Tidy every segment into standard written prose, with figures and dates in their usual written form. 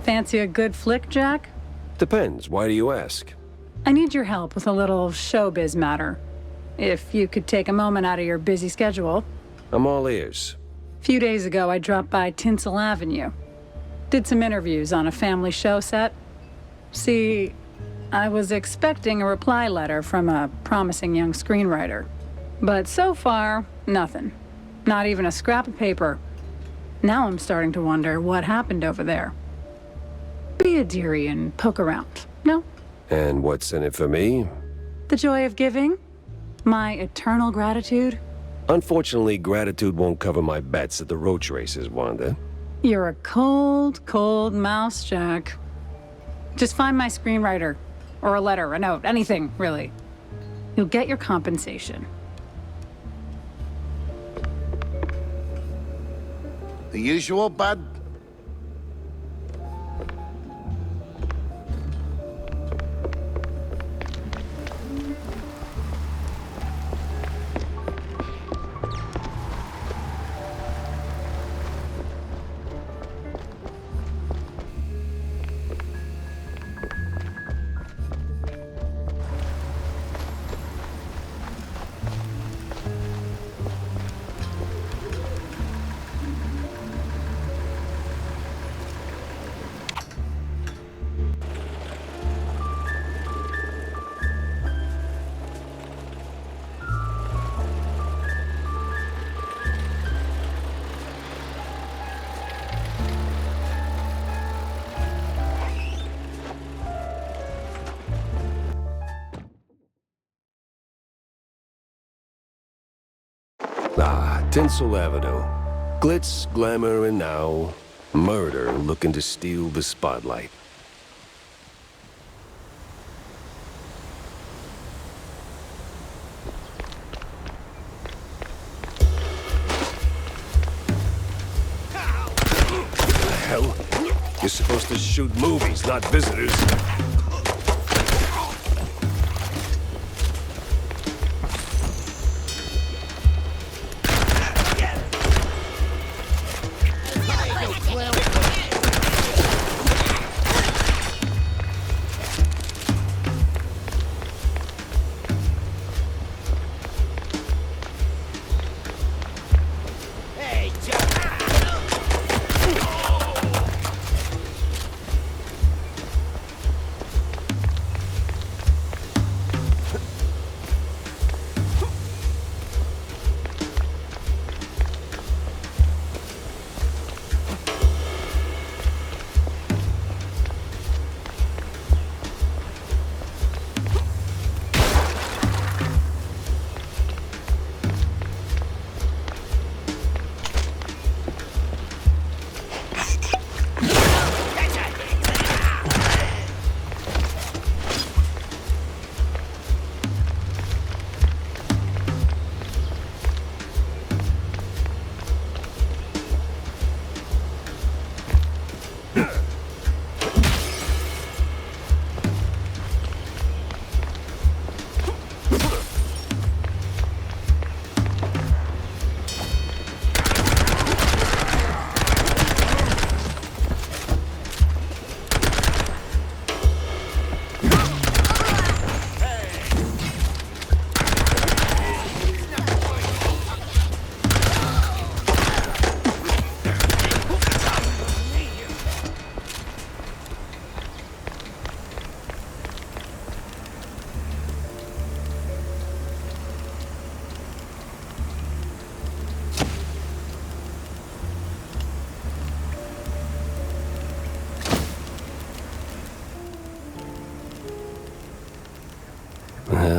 Fancy a good flick, Jack? Depends. Why do you ask? I need your help with a little showbiz matter. If you could take a moment out of your busy schedule. I'm all ears. A few days ago, I dropped by Tinsel Avenue. Did some interviews on a family show set. See, I was expecting a reply letter from a promising young screenwriter. But so far, nothing. Not even a scrap of paper. Now I'm starting to wonder what happened over there. Be a dearie and poke around, no? And what's in it for me? The joy of giving? My eternal gratitude? Unfortunately, gratitude won't cover my bets at the roach races, Wanda. You're a cold, cold mouse, Jack. Just find my screenwriter. Or a letter, a note, anything, really. You'll get your compensation. The usual, bud? Ah, Tinsel Avenue. Glitz, glamour, and now murder looking to steal the spotlight. What the hell? You're supposed to shoot movies, not visitors.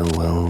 Well.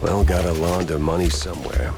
Well, gotta launder money somewhere.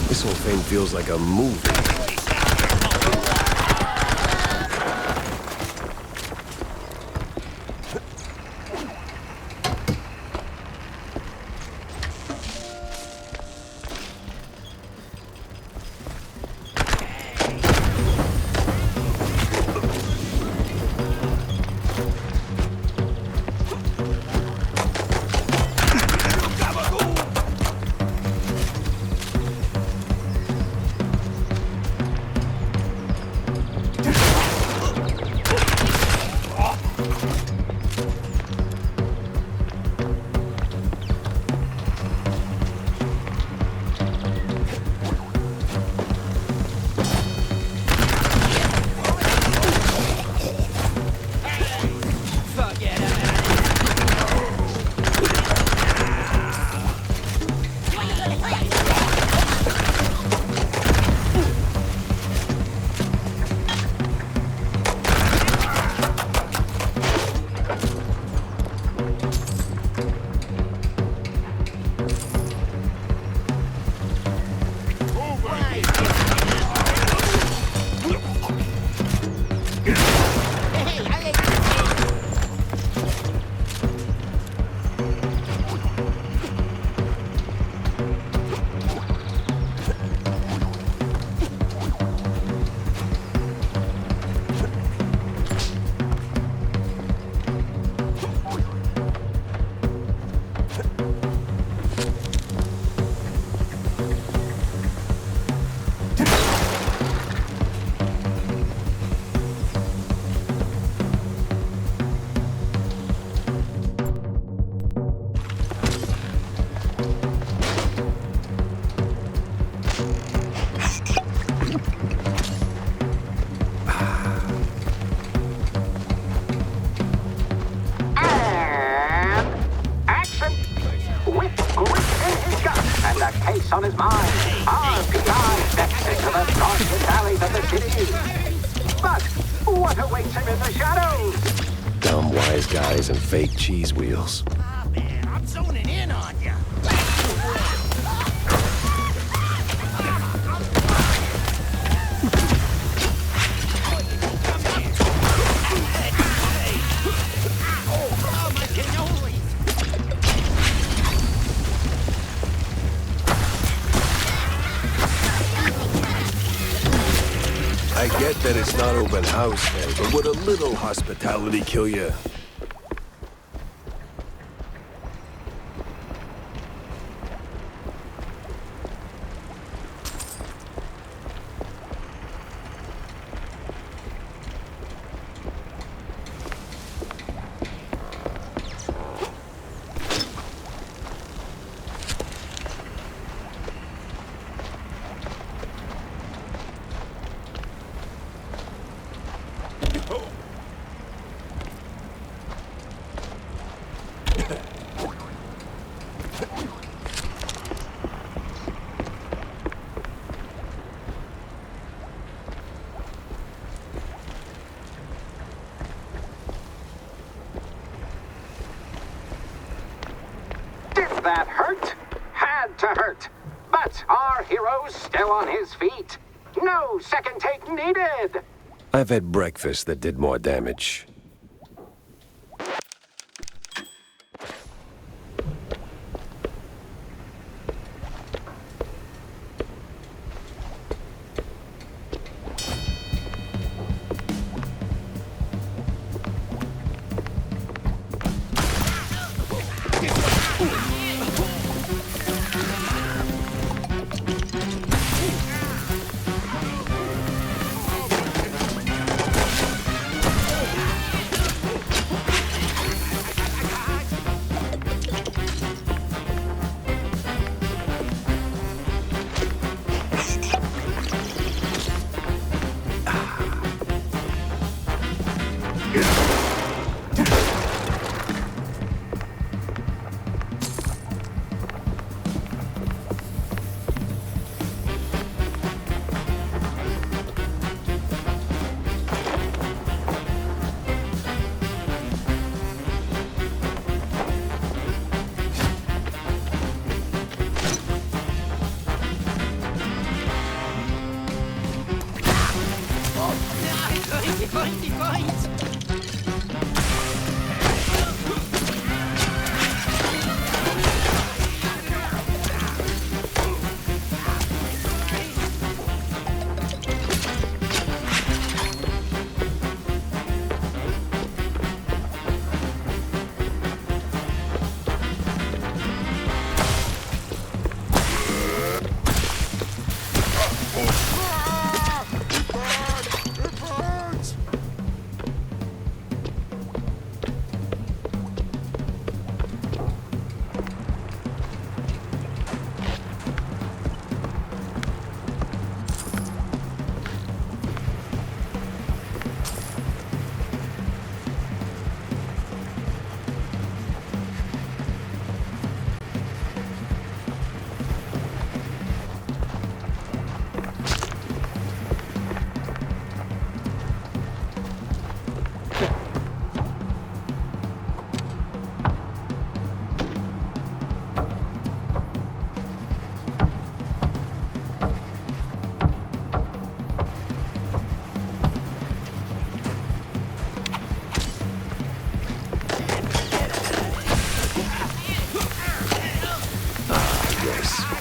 This whole thing feels like a movie. On his mind, RPI steps into the darkest alleys of the city. But what awaits him in the shadows? Dumb wise guys and fake cheese wheels. Ah, man, I'm zoning in on you. Oh, my cannolis. I get that it's not open house day, but would a little hospitality kill you? Did that hurt? Had to hurt. But our hero's still on his feet. No second take needed. I've had breakfast that did more damage. Mighty fight!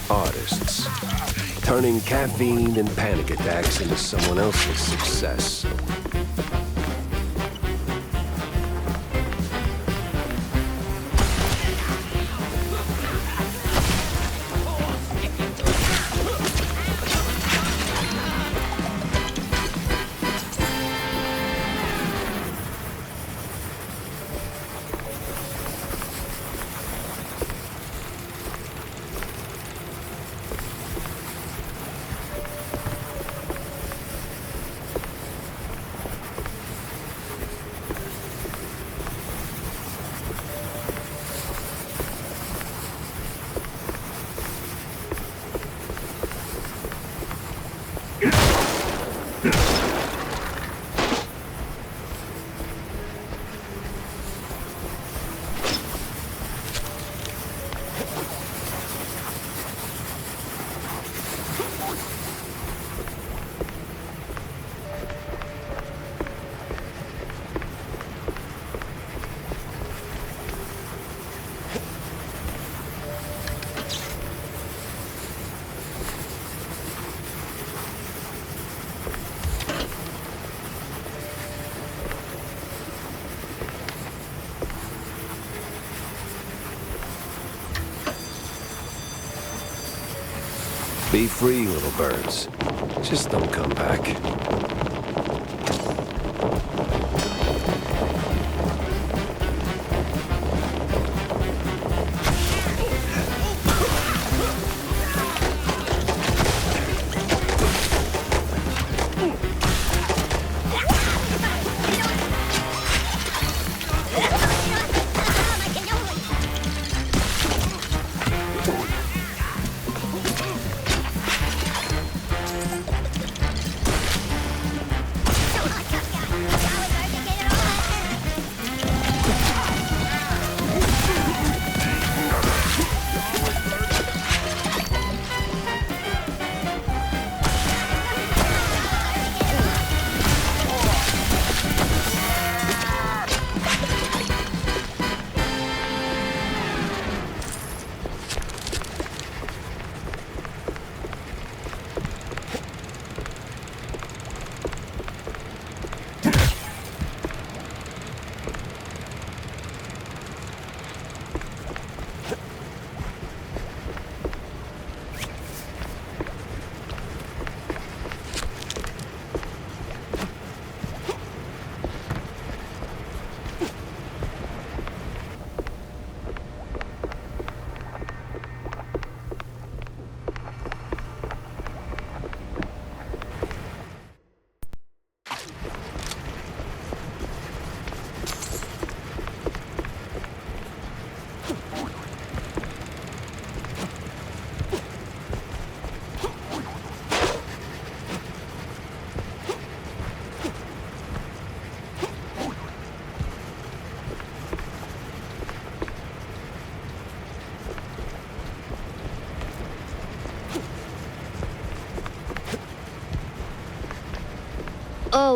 Artists. Turning caffeine and panic attacks into someone else's success. Be free, little birds. Just don't come back.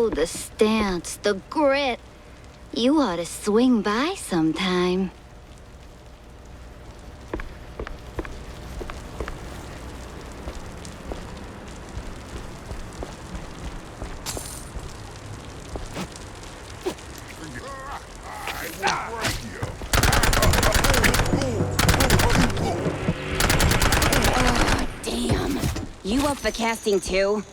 Oh, the stance, the grit. You ought to swing by sometime. Damn. You up for casting too?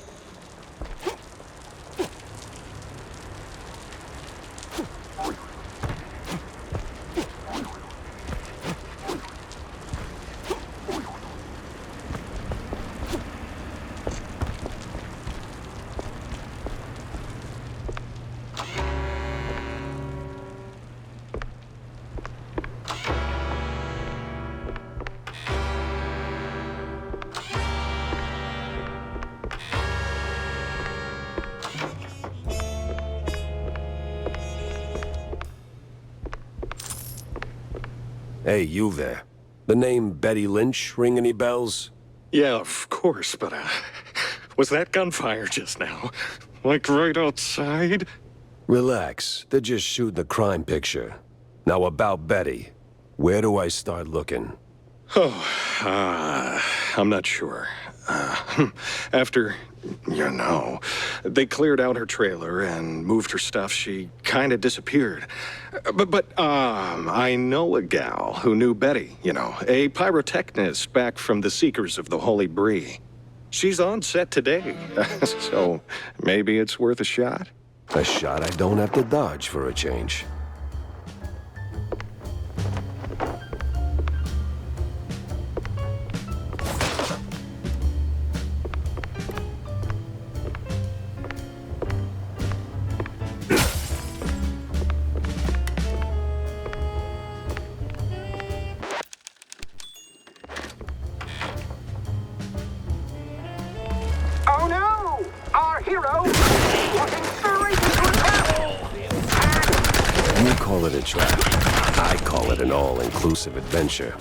Hey, you there. The name Betty Lynch ring any bells? Yeah, of course, but, was that gunfire just now? Like right outside? Relax. They're just shooting a crime picture. Now about Betty. Where do I start looking? I'm not sure. After, they cleared out her trailer and moved her stuff, she kind of disappeared. But I know a gal who knew Betty, a pyrotechnist back from the Seekers of the Holy Bree. She's on set today, so maybe it's worth a shot. A shot I don't have to dodge for a change. Oh no! Our hero is walking straight into a trap! You call it a trap. I call it an all-inclusive adventure.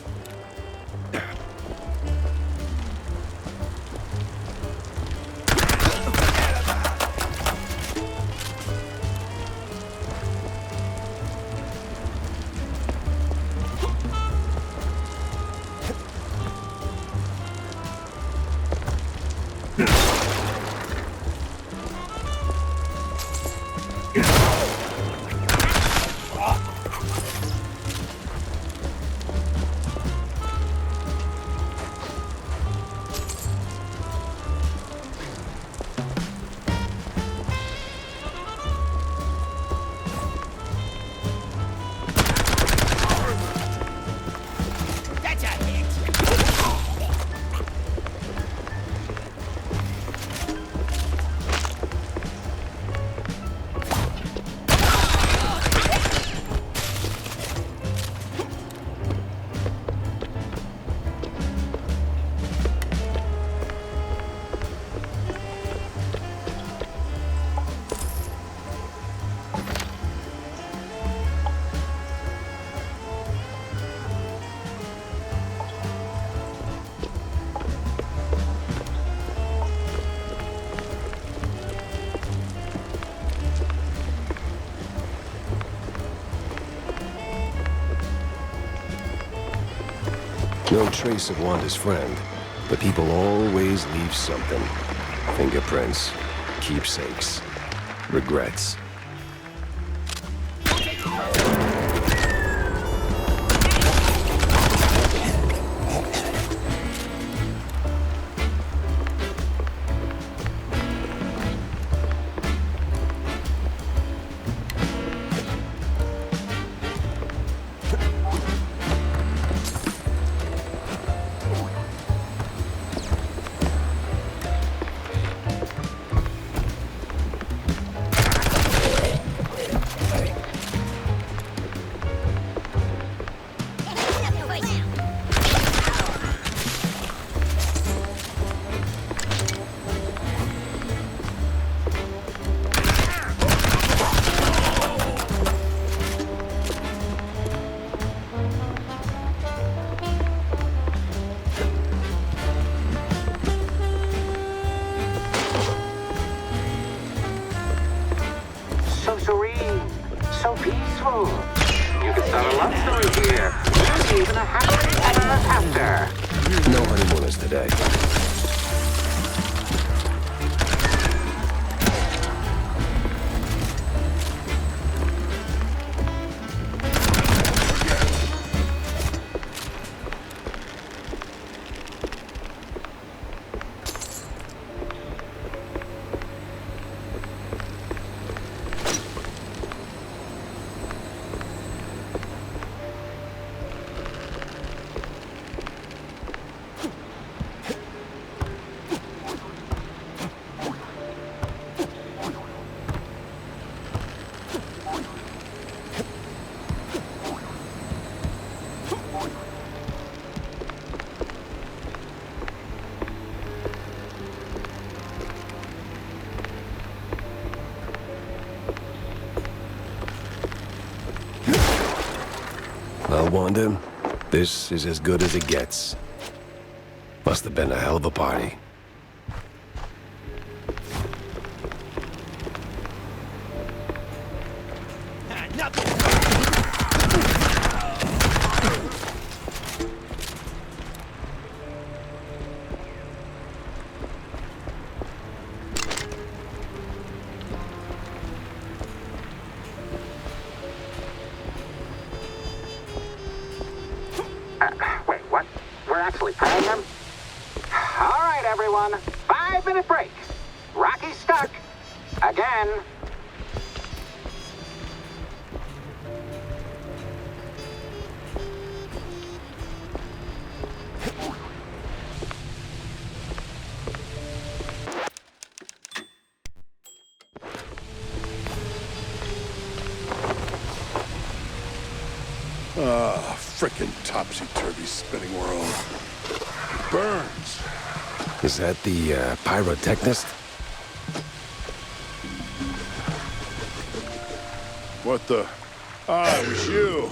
That's a hit. No trace of Wanda's friend, but people always leave something. Fingerprints, keepsakes, regrets. Well, Wanda, this is as good as it gets. Must have been a hell of a party. Wait, what? We're actually paying them? All right, everyone. 5-minute break. Rocky's stuck. Again. Frickin' topsy-turvy spinning world. Burns. Is that the pyrotechnist? What the? Ah, it was you.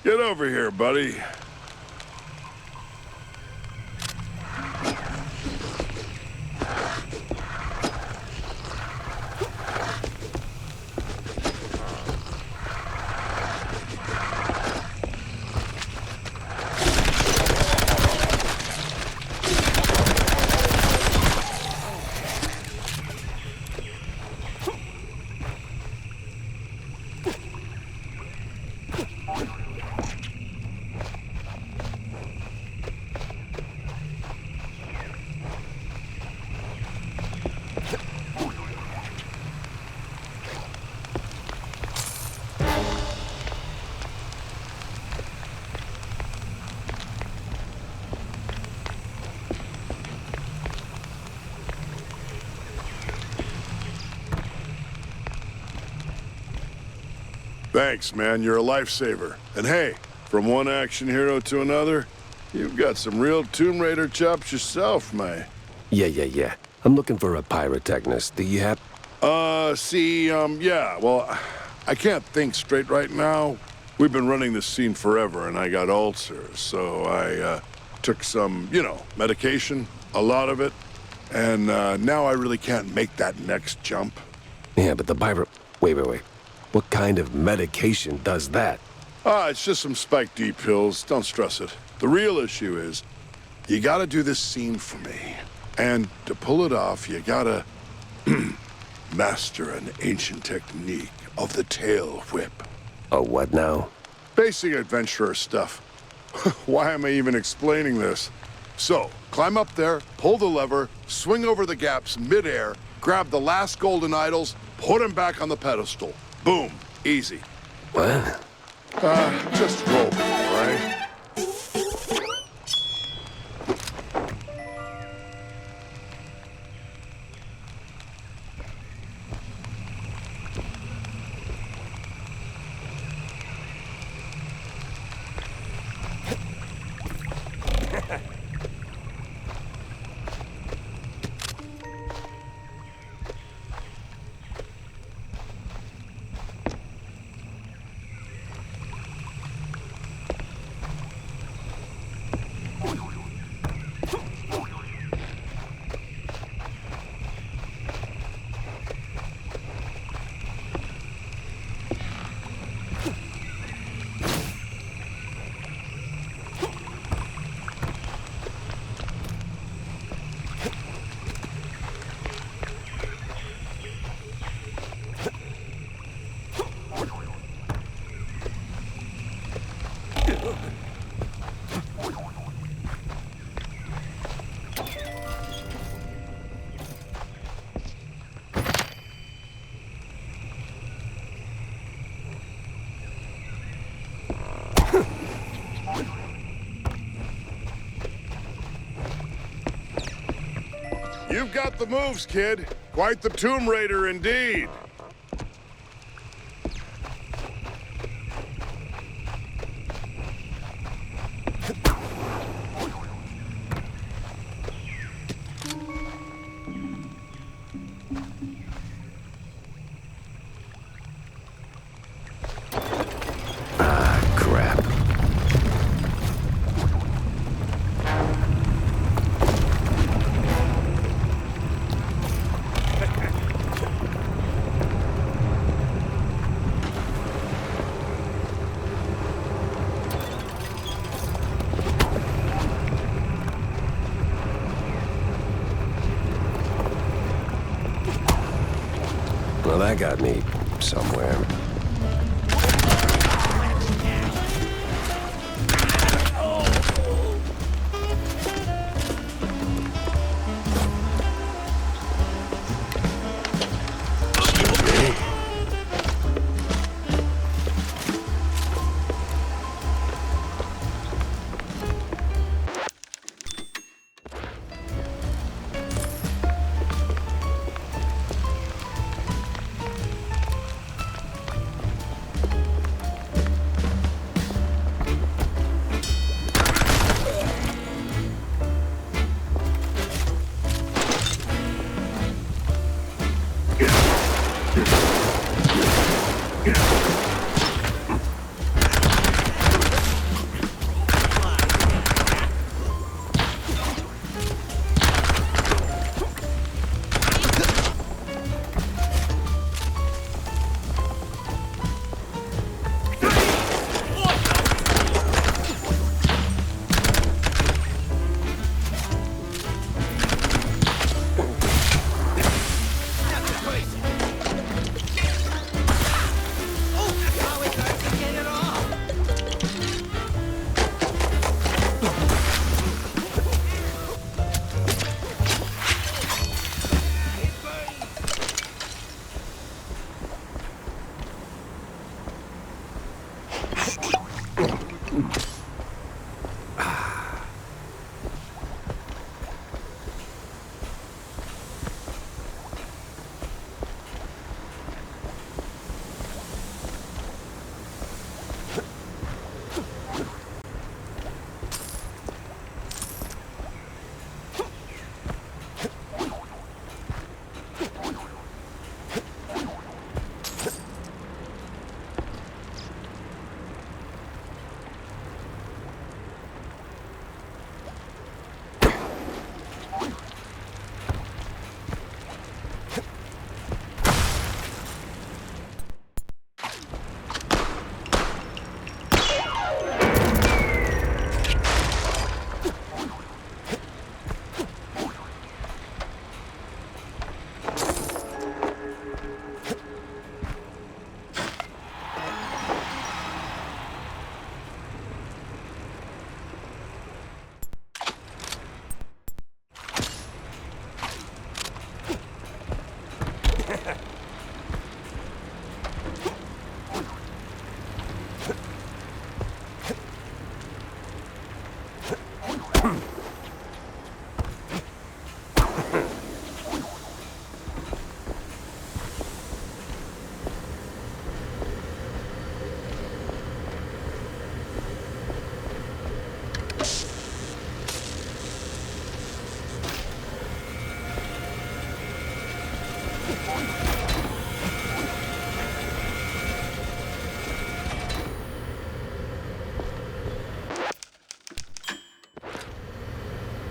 Get over here, buddy. Thanks, man. You're a lifesaver. And hey, from one action hero to another, you've got some real Tomb Raider chops yourself, mate. Yeah. I'm looking for a pyrotechnist. Do you have... Yeah, well, I can't think straight right now. We've been running this scene forever, and I got ulcers, so I, took some, medication, a lot of it, and, now I really can't make that next jump. Yeah, but the pyro... Wait. What kind of medication does that? It's just some Spike D pills. Don't stress it. The real issue is, you gotta do this scene for me. And to pull it off, you gotta master an ancient technique of the tail whip. Oh, what now? Basic adventurer stuff. Why am I even explaining this? So, climb up there, pull the lever, swing over the gaps midair, grab the last golden idols, put them back on the pedestal. Boom. Easy. What? Just roll, all right? You've got the moves, kid. Quite the Tomb Raider indeed. Crap. That got me somewhere.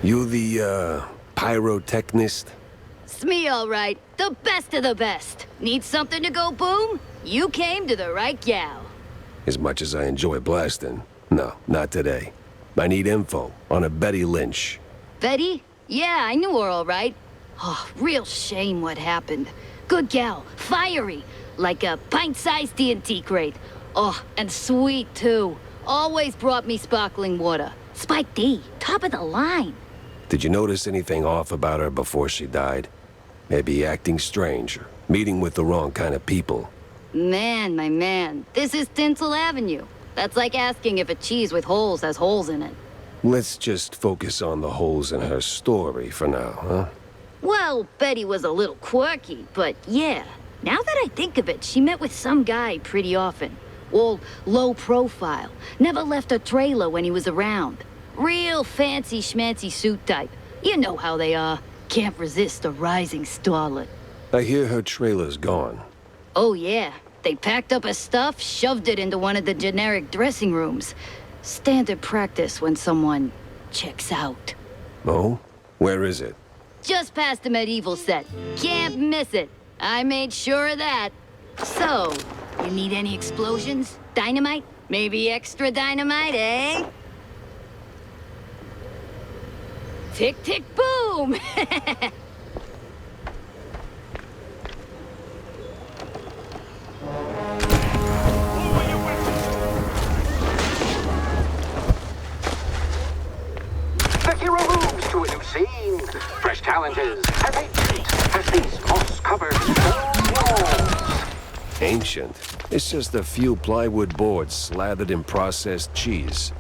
You the, pyrotechnist? It's me, all right. The best of the best. Need something to go boom? You came to the right gal. As much as I enjoy blasting, no, not today. I need info on a Betty Lynch. Betty? Yeah, I knew her all right. Oh, real shame what happened. Good gal, fiery, like a pint-sized TNT crate. Oh, and sweet, too. Always brought me sparkling water. Spike D, top of the line. Did you notice anything off about her before she died? Maybe acting strange, or meeting with the wrong kind of people. Man, my man, this is Tinsel Avenue. That's like asking if a cheese with holes has holes in it. Let's just focus on the holes in her story for now, huh? Well, Betty was a little quirky, but yeah. Now that I think of it, she met with some guy pretty often. All low profile. Never left her trailer when he was around. Real fancy schmancy suit type. You know how they are. Can't resist a rising starlet. I hear her trailer's gone. Oh yeah. They packed up her stuff, shoved it into one of the generic dressing rooms. Standard practice when someone checks out. Oh? Where is it? Just past the medieval set. Can't miss it. I made sure of that. So, you need any explosions? Dynamite? Maybe extra dynamite, eh? Tick, tick, boom! hero moves to a new scene. Fresh challenges and ancient as these moss-covered stone walls. Ancient? It's just a few plywood boards slathered in processed cheese.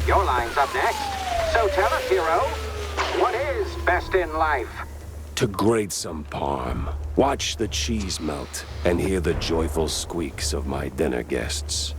Your line's up next. So tell us, hero, what is best in life? To grate some parm, watch the cheese melt, and hear the joyful squeaks of my dinner guests.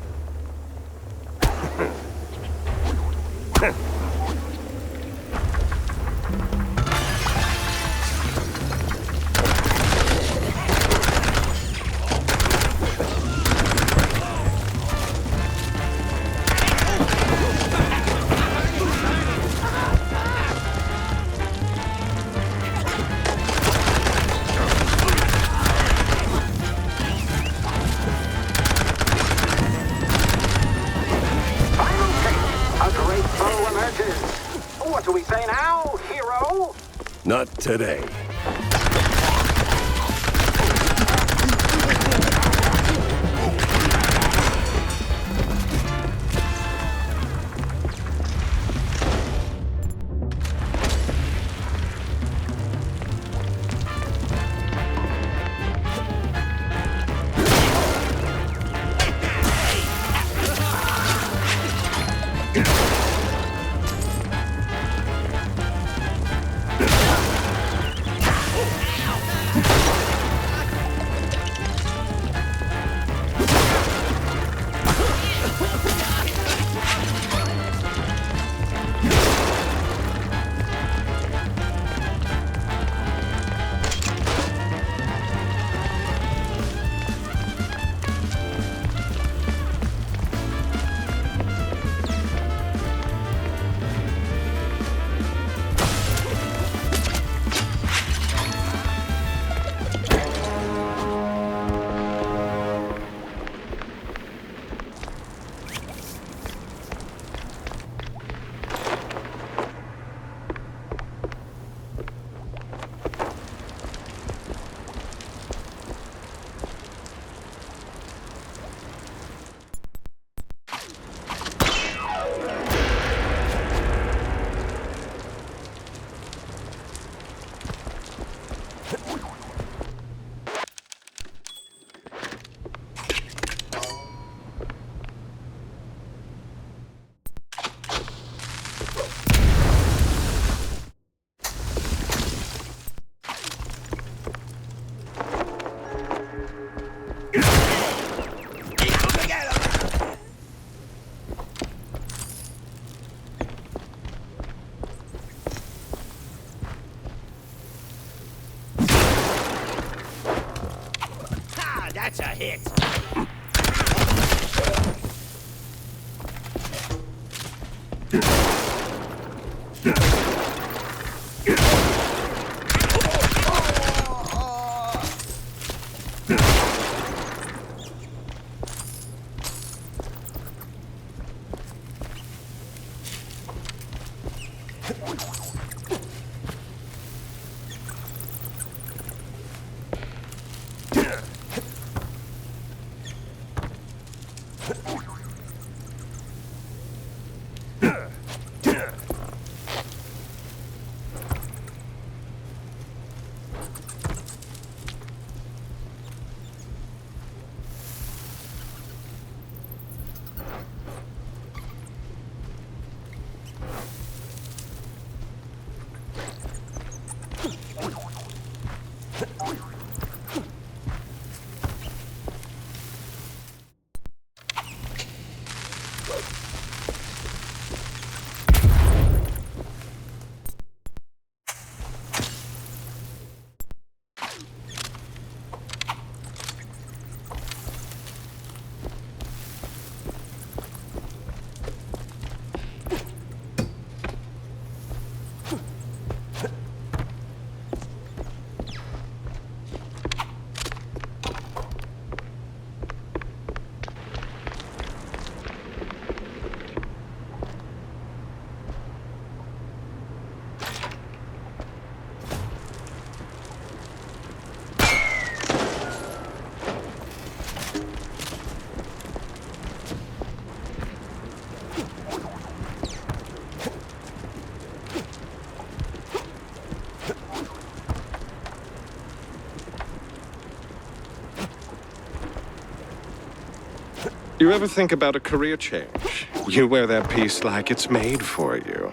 Final take. A great foe emerges. What do we say now, hero? Not today. That's a hit. You ever think about a career change? You wear that piece like it's made for you.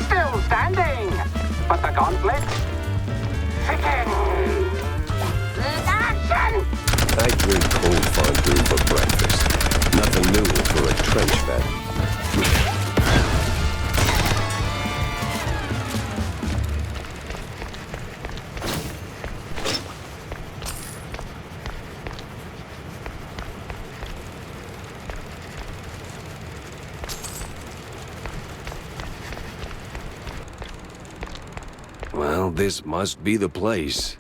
Still standing, but the gauntlet thickens. Action! I drink cold fondue for breakfast. Nothing new for a trench vet. Well, this must be the place.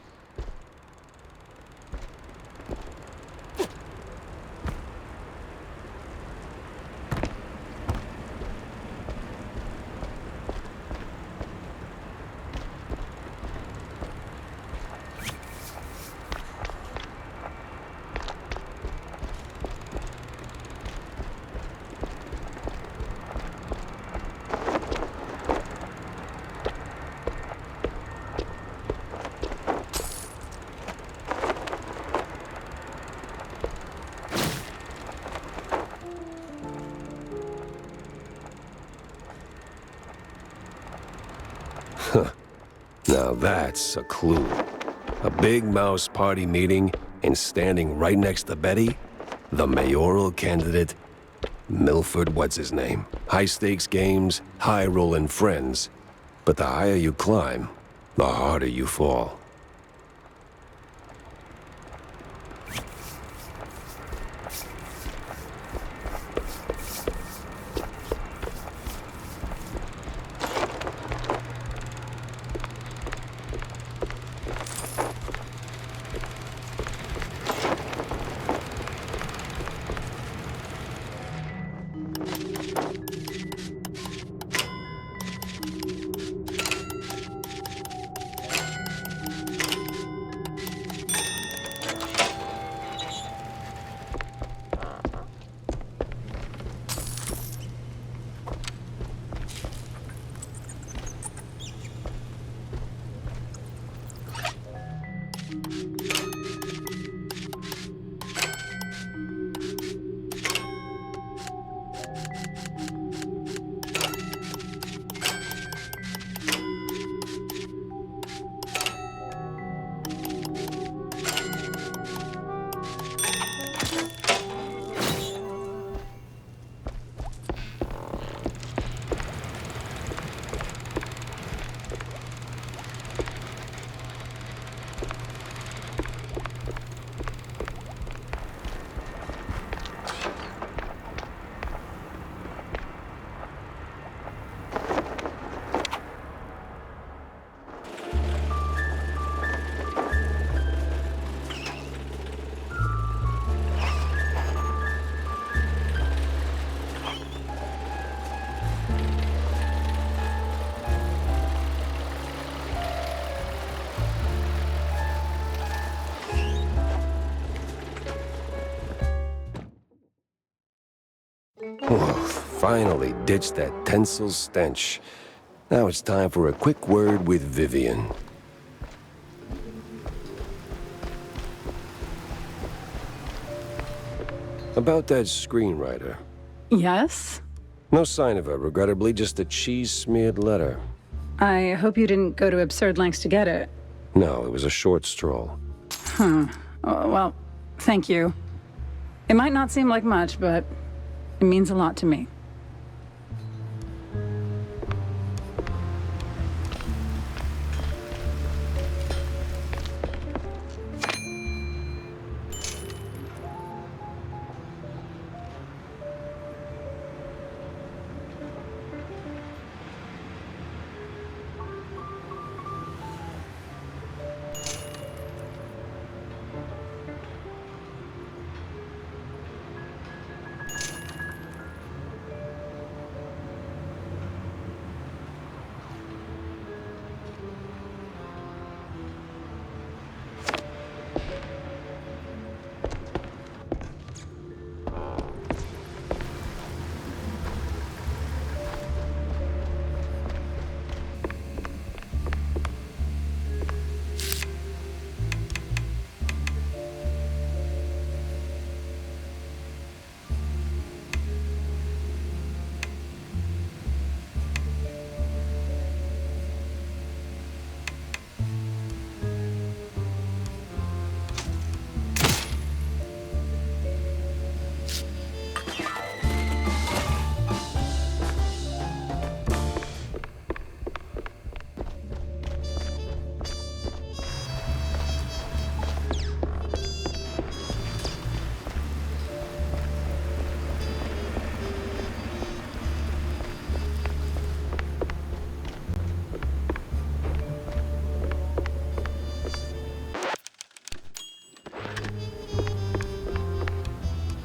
Now that's a clue. A big mouse party meeting, and standing right next to Betty, the mayoral candidate, Milford what's his name. High-stakes games, high-rolling friends. But the higher you climb, the harder you fall. Finally ditched that tinsel stench. Now it's time for a quick word with Vivian. About that screenwriter. Yes? No sign of her, regrettably, just a cheese-smeared letter. I hope you didn't go to absurd lengths to get it. No, it was a short stroll. Oh, well, thank you. It might not seem like much, but it means a lot to me.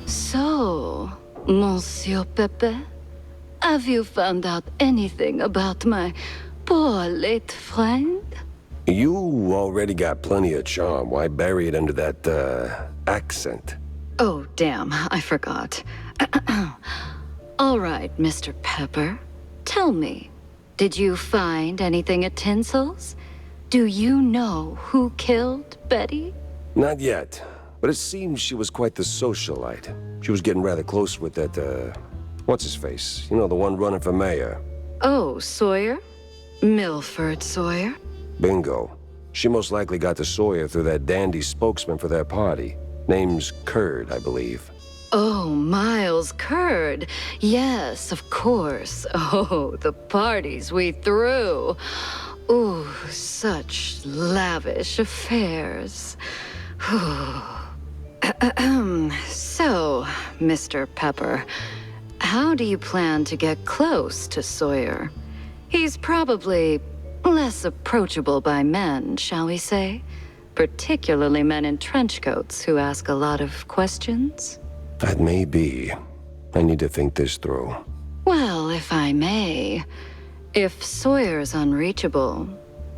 So, Monsieur Pepe, have you found out anything about my poor late friend? You already got plenty of charm. Why bury it under that, accent? Oh, damn, I forgot. All right, Mr. Pepper. Tell me, did you find anything at Tinsel's? Do you know who killed Betty? Not yet, but it seems she was quite the socialite. She was getting rather close with that, what's-his-face? You know, the one running for mayor. Oh, Sawyer? Milford Sawyer? Bingo. She most likely got to Sawyer through that dandy spokesman for their party. Name's Curd, I believe. Oh, Miles Curd. Yes, of course. Oh, the parties we threw. Ooh, such lavish affairs. So, Mr. Pepper, how do you plan to get close to Sawyer? He's probably less approachable by men, shall we say? Particularly men in trench coats who ask a lot of questions? That may be. I need to think this through. Well, if I may, if Sawyer's unreachable,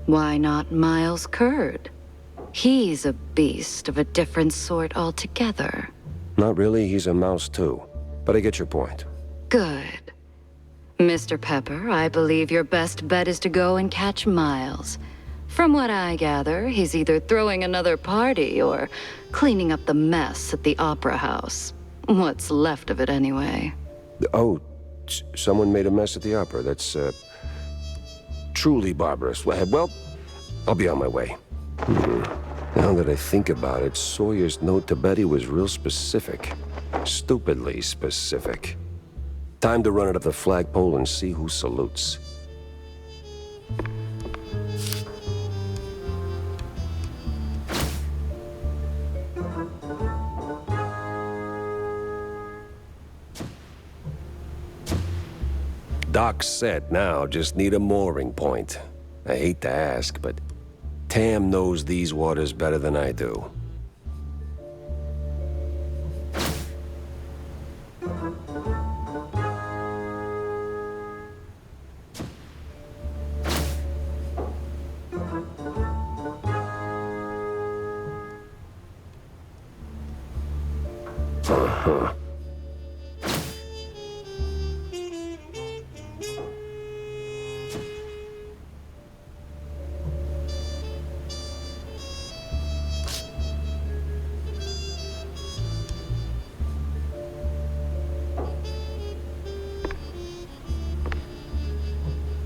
why not Miles Curd? He's a beast of a different sort altogether. Not really, he's a mouse too. But I get your point. Good. Mr. Pepper, I believe your best bet is to go and catch Miles. From what I gather, he's either throwing another party or cleaning up the mess at the Opera House. What's left of it, anyway. Oh, someone made a mess at the opera. That's, truly barbarous. Well, I'll be on my way. Now that I think about it, Sawyer's note to Betty was real specific. Stupidly specific. Time to run it up the flagpole and see who salutes. Dock's set now, just need a mooring point. I hate to ask, but Tam knows these waters better than I do.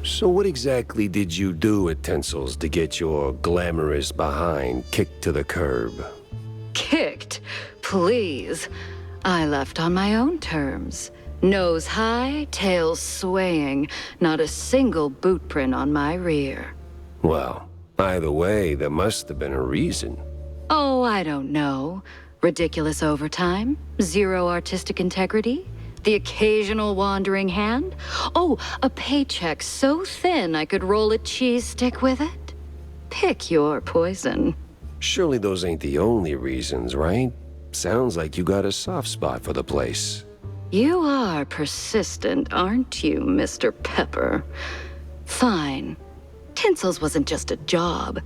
So what exactly did you do at Tinsel's to get your glamorous behind kicked to the curb? Kicked? Please. I left on my own terms. Nose high, tail swaying, not a single boot print on my rear. Well, either way, there must have been a reason. Oh, I don't know. Ridiculous overtime? Zero artistic integrity? The occasional wandering hand? Oh, a paycheck so thin I could roll a cheese stick with it? Pick your poison. Surely those ain't the only reasons, right? Sounds like you got a soft spot for the place. You are persistent, aren't you, Mr. Pepper? Fine. Tinsel's wasn't just a job.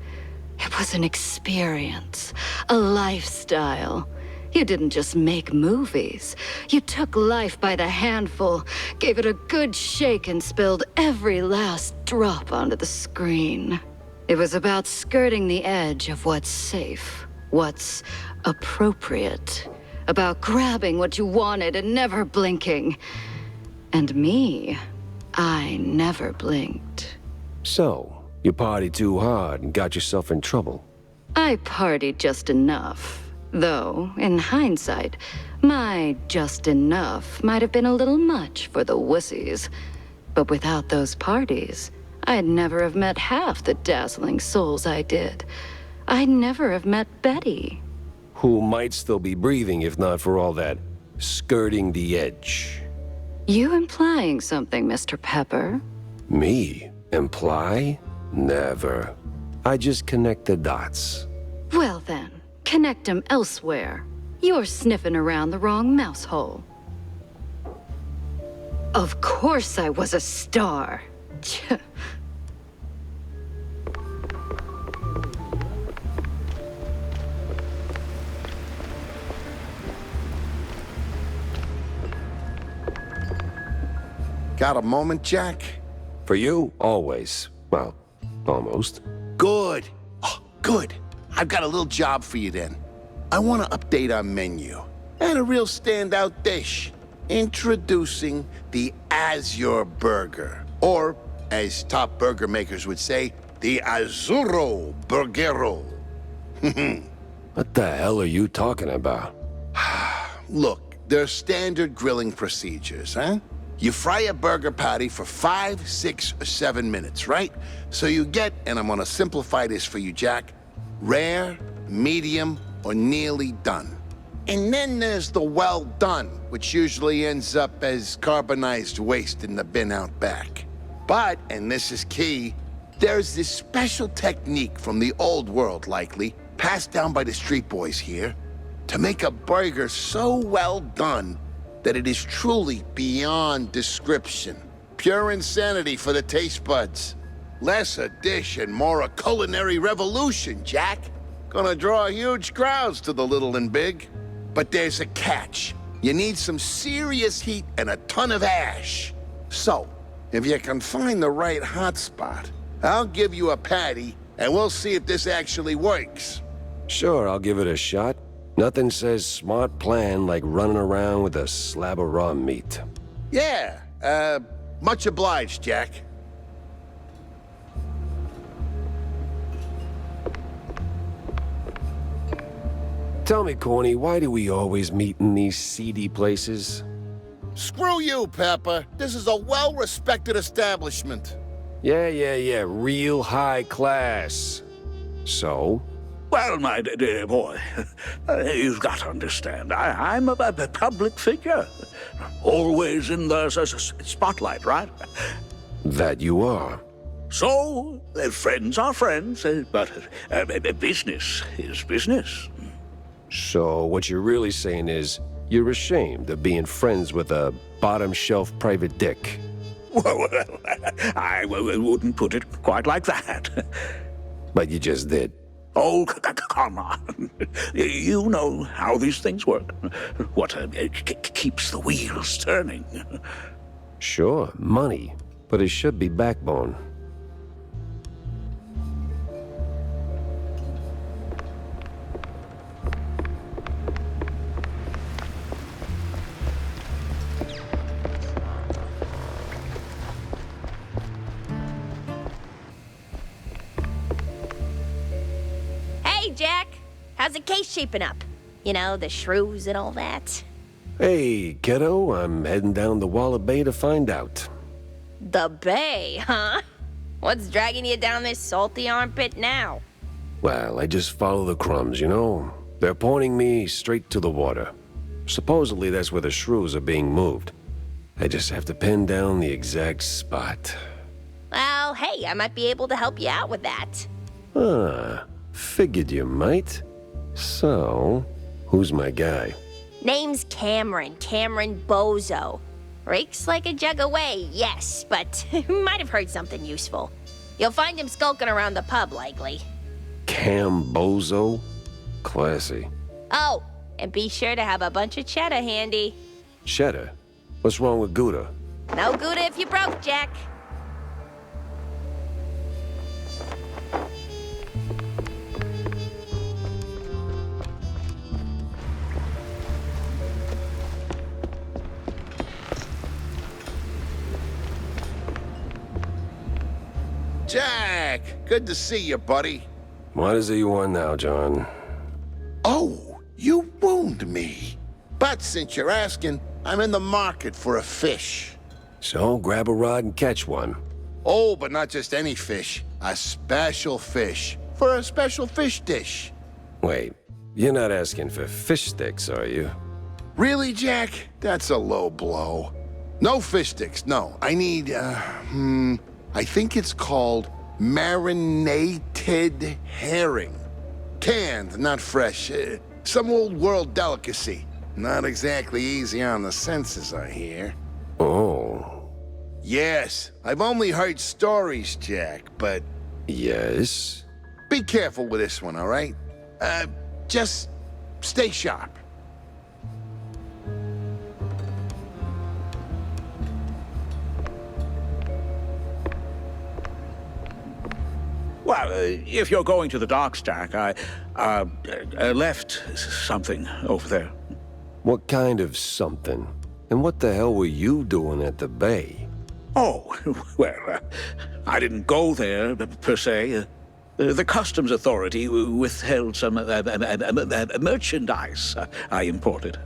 It was an experience, a lifestyle. You didn't just make movies. You took life by the handful, gave it a good shake, and spilled every last drop onto the screen. It was about skirting the edge of what's safe, what's appropriate, about grabbing what you wanted and never blinking. And me, I never blinked. So, you partied too hard and got yourself in trouble. I partied just enough. Though, in hindsight, my just enough might have been a little much for the wussies. But without those parties, I'd never have met half the dazzling souls I did. I'd never have met Betty. Who might still be breathing if not for all that skirting the edge. You implying something, Mr. Pepper? Me? Imply? Never. I just connect the dots. Well then, connect them elsewhere. You're sniffing around the wrong mouse hole. Of course I was a star. Got a moment, Jack? For you, always. Well, almost. Good. Oh, good. I've got a little job for you then. I want to update our menu. And a real standout dish. Introducing the Azure Burger. Or, as top burger makers would say, the Azzurro Burgero. What the hell are you talking about? Look, there are standard grilling procedures, huh? You fry a burger patty for 5, 6, or 7 minutes, right? So you get, and I'm gonna simplify this for you, Jack, rare, medium, or nearly done. And then there's the well done, which usually ends up as carbonized waste in the bin out back. But, and this is key, there's this special technique from the old world, likely, passed down by the street boys here, to make a burger so well done that it is truly beyond description. Pure insanity for the taste buds. Less a dish and more a culinary revolution, Jack. Gonna draw huge crowds to the little and big. But there's a catch. You need some serious heat and a ton of ash. So, if you can find the right hotspot, I'll give you a patty and we'll see if this actually works. Sure, I'll give it a shot. Nothing says smart plan like running around with a slab of raw meat. Yeah, much obliged, Jack. Tell me, Corny, why do we always meet in these seedy places? Screw you, Pepper. This is a well-respected establishment. Yeah, real high class. So? Well, my dear boy, you've got to understand, I'm a public figure. Always in the spotlight, right? That you are. So, friends are friends, but business is business. So what you're really saying is you're ashamed of being friends with a bottom-shelf private dick. Well, I wouldn't put it quite like that. But you just did. Oh, come on. You know how these things work. What keeps the wheels turning. Sure, money. But it should be backbone. How's the case shaping up? You know, the shrews and all that. Hey, kiddo, I'm heading down the Walla Bay to find out. The Bay, huh? What's dragging you down this salty armpit now? Well, I just follow the crumbs, you know? They're pointing me straight to the water. Supposedly that's where the shrews are being moved. I just have to pin down the exact spot. Well, hey, I might be able to help you out with that. Ah, figured you might. So, who's my guy? Name's Cameron Bozo. Rakes like a jug away, yes, but might have heard something useful. You'll find him skulking around the pub, likely. Bozo? Classy. Oh, and be sure to have a bunch of cheddar handy. Cheddar? What's wrong with Gouda? No Gouda if you broke, Jack. Jack, good to see you, buddy. What is it you want now, John? Oh, you wound me. But since you're asking, I'm in the market for a fish. So, grab a rod and catch one. Oh, but not just any fish. A special fish. For a special fish dish. Wait, you're not asking for fish sticks, are you? Really, Jack? That's a low blow. No fish sticks, no. I need, I think it's called marinated herring. Canned, not fresh. Some old world delicacy. Not exactly easy on the senses, I hear. Oh. Yes, I've only heard stories, Jack, but... Yes? Be careful with this one, all right? Just stay sharp. Well, if you're going to the docks, Jack, I left something over there. What kind of something? And what the hell were you doing at the bay? Oh, well, I didn't go there, per se. The customs authority withheld some merchandise I imported.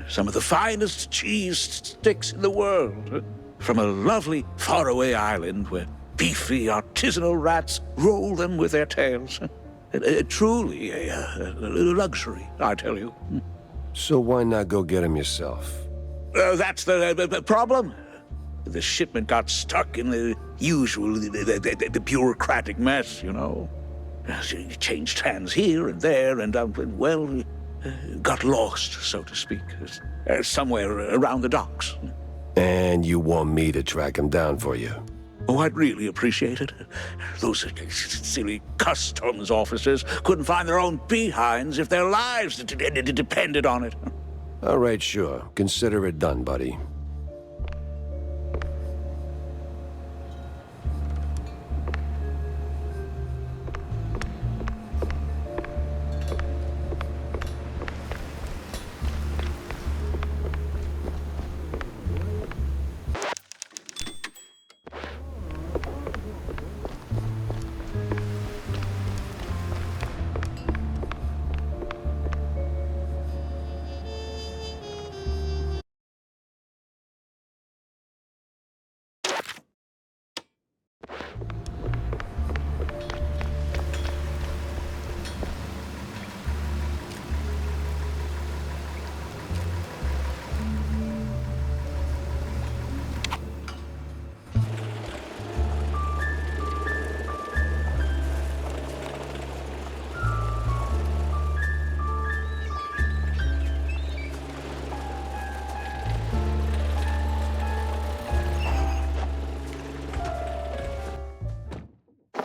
Some of the finest cheese sticks in the world. From a lovely faraway island where beefy artisanal rats roll them with their tails. Truly a luxury, I tell you. So why not go get him yourself? That's the problem. The shipment got stuck in the usual the bureaucratic mess, you know. It changed hands here and there, and well, got lost, so to speak, somewhere around the docks. And you want me to track him down for you? Oh, I'd really appreciate it. Those silly customs officers couldn't find their own behinds if their lives depended on it. All right, sure. Consider it done, buddy.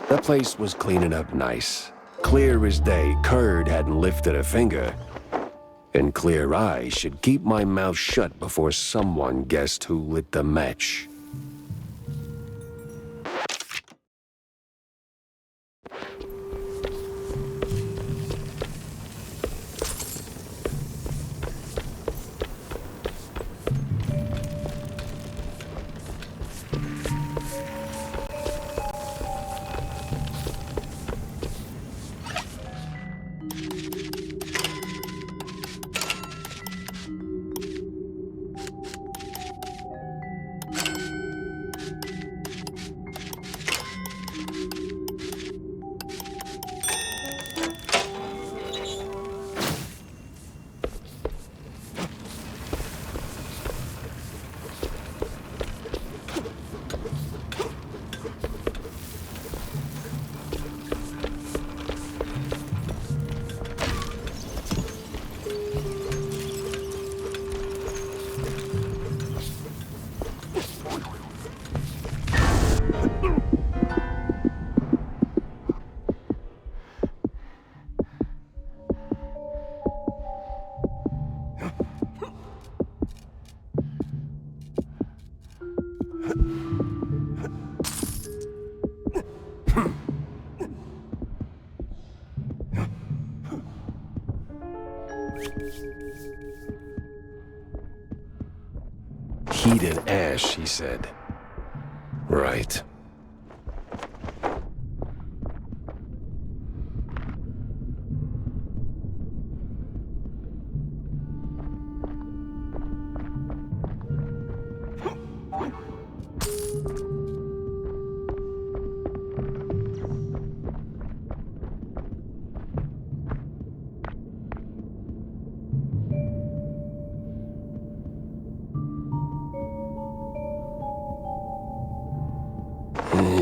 That place was cleaning up nice. Clear as day, Curd hadn't lifted a finger. And clear eyes should keep my mouth shut before someone guessed who lit the match. Heat and ash, he said. Right.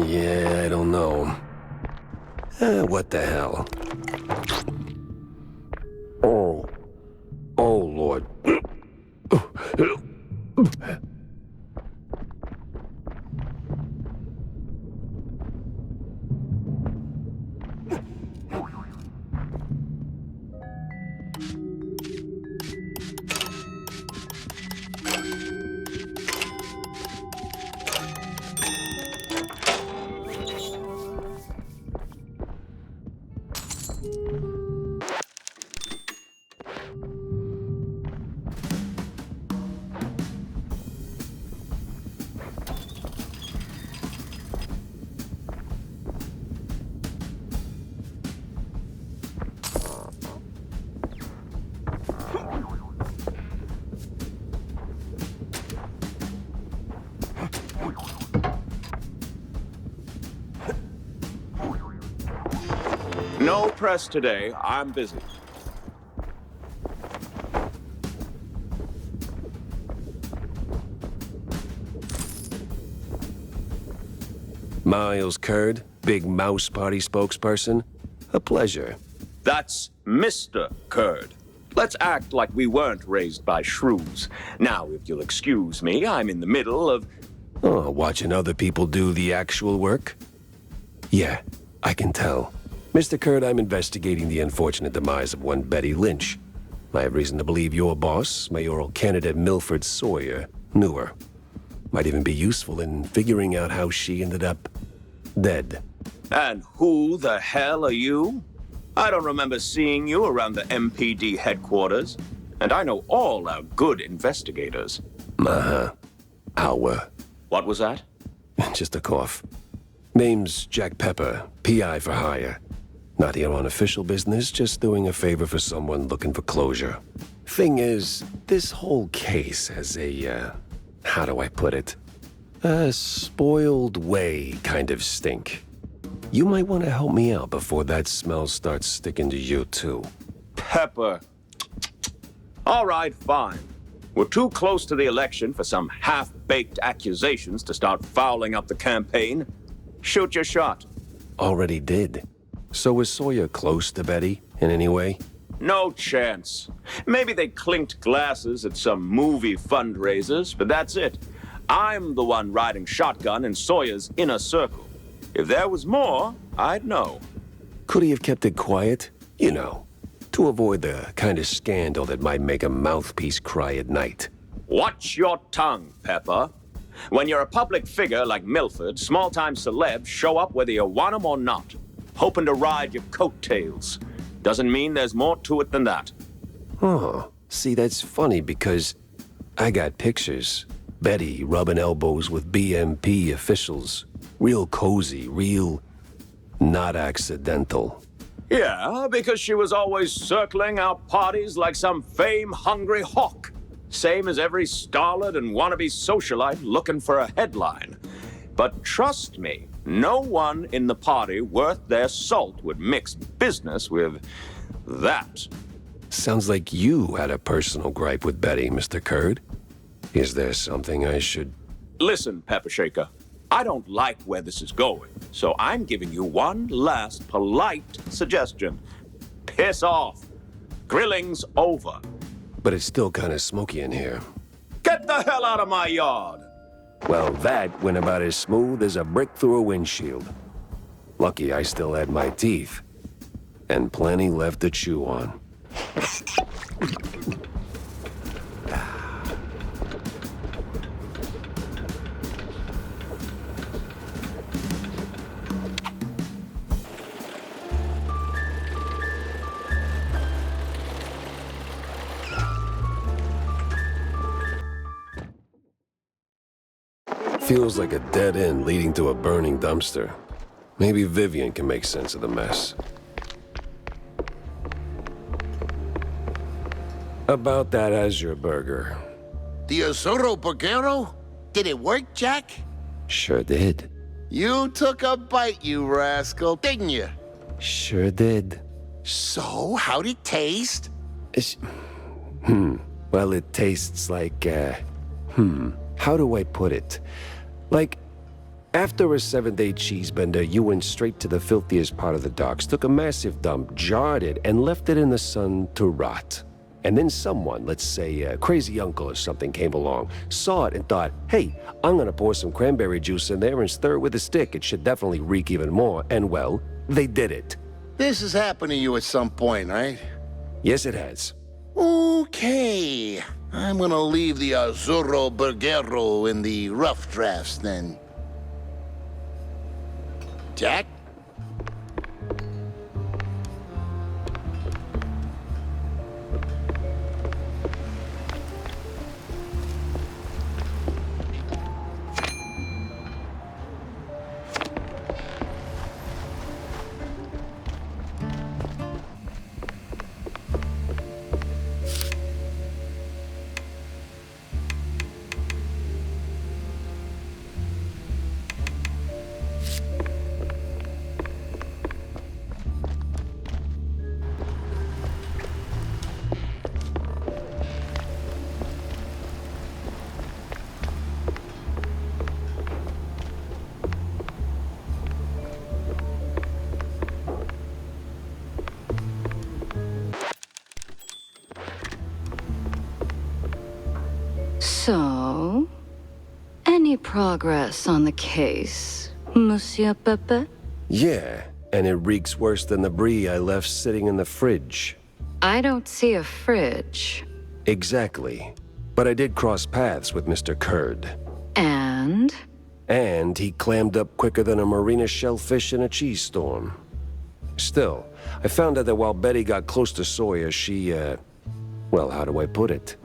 Yeah, I don't know. What the hell? Oh. Oh, Lord. No press today. I'm busy. Miles Curd, Big Mouse Party spokesperson. A pleasure. That's Mr. Curd. Let's act like we weren't raised by shrews. Now, if you'll excuse me, I'm in the middle of... Oh, watching other people do the actual work? Yeah, I can tell. Mr. Curd, I'm investigating the unfortunate demise of one Betty Lynch. I have reason to believe your boss, mayoral candidate Milford Sawyer, knew her. Might even be useful in figuring out how she ended up dead. And who the hell are you? I don't remember seeing you around the MPD headquarters. And I know all our good investigators. Uh-huh. Our. What was that? Just a cough. Name's Jack Pepper, PI for hire. Not here on official business, just doing a favor for someone looking for closure. Thing is, this whole case has a, how do I put it? A spoiled way kind of stink. You might want to help me out before that smell starts sticking to you, too. Pepper. All right, fine. We're too close to the election for some half-baked accusations to start fouling up the campaign. Shoot your shot. Already did. So was Sawyer close to Betty in any way? No chance. Maybe they clinked glasses at some movie fundraisers, but that's it. I'm the one riding shotgun in Sawyer's inner circle. If there was more, I'd know. Could he have kept it quiet? You know, to avoid the kind of scandal that might make a mouthpiece cry at night. Watch your tongue, Pepper. When you're a public figure like Milford, small-time celebs show up whether you want them or not, hoping to ride your coattails. Doesn't mean there's more to it than that. Oh, see, that's funny because I got pictures. Betty rubbing elbows with BMP officials. Real cozy, real not accidental. Yeah, because she was always circling our parties like some fame-hungry hawk. Same as every starlet and wannabe socialite looking for a headline. But trust me, no one in the party worth their salt would mix business with that. Sounds like you had a personal gripe with Betty, Mr. Curd. Is there something I should... Listen, Pepper Shaker, I don't like where this is going, so I'm giving you one last polite suggestion. Piss off. Grilling's over. But it's still kind of smoky in here. Get the hell out of my yard! Well, that went about as smooth as a brick through a windshield. Lucky I still had my teeth. And plenty left to chew on. Feels like a dead end leading to a burning dumpster. Maybe Vivian can make sense of the mess. About that Azure burger. The Azuro Burgero? Did it work, Jack? Sure did. You took a bite, you rascal, didn't you? Sure did. So, how'd it taste? Well, it tastes like, how do I put it? Like, after a 7-day cheese bender, you went straight to the filthiest part of the docks, took a massive dump, jarred it, and left it in the sun to rot. And then someone, let's say a crazy uncle or something, came along, saw it and thought, hey, I'm gonna pour some cranberry juice in there and stir it with a stick. It should definitely reek even more. And well, they did it. This has happened to you at some point, right? Yes, it has. Okay. I'm gonna leave the Azuro Burgero in the rough drafts then. Jack? So, any progress on the case, Monsieur Pepe? Yeah, and it reeks worse than the brie I left sitting in the fridge. I don't see a fridge. Exactly. But I did cross paths with Mr. Kurd. And? And he clammed up quicker than a marina shellfish in a cheese storm. Still, I found out that while Betty got close to Sawyer, she, well, how do I put it?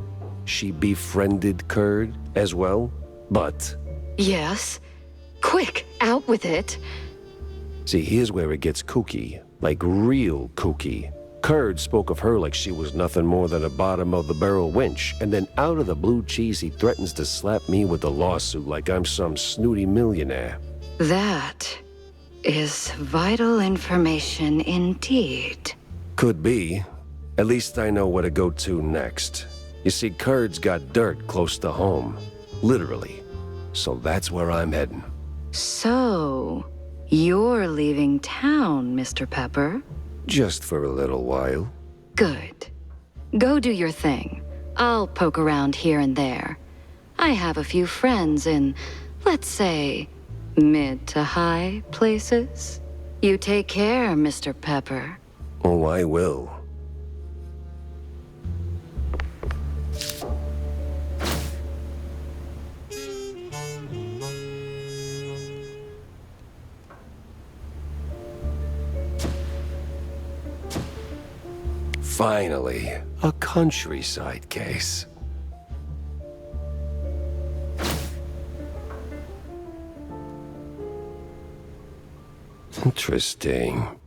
She befriended Kurd as well, but... Yes. Quick, out with it. See, here's where it gets kooky. Like real kooky. Kurd spoke of her like she was nothing more than a bottom-of-the-barrel wench, and then out of the blue cheese he threatens to slap me with a lawsuit like I'm some snooty millionaire. That is vital information indeed. Could be. At least I know where to go to next. You see, Kurd's got dirt close to home. Literally. So that's where I'm heading. So, you're leaving town, Mr. Pepper? Just for a little while. Good. Go do your thing. I'll poke around here and there. I have a few friends in, let's say, mid to high places. You take care, Mr. Pepper. Oh, I will. Finally, a countryside case. Interesting.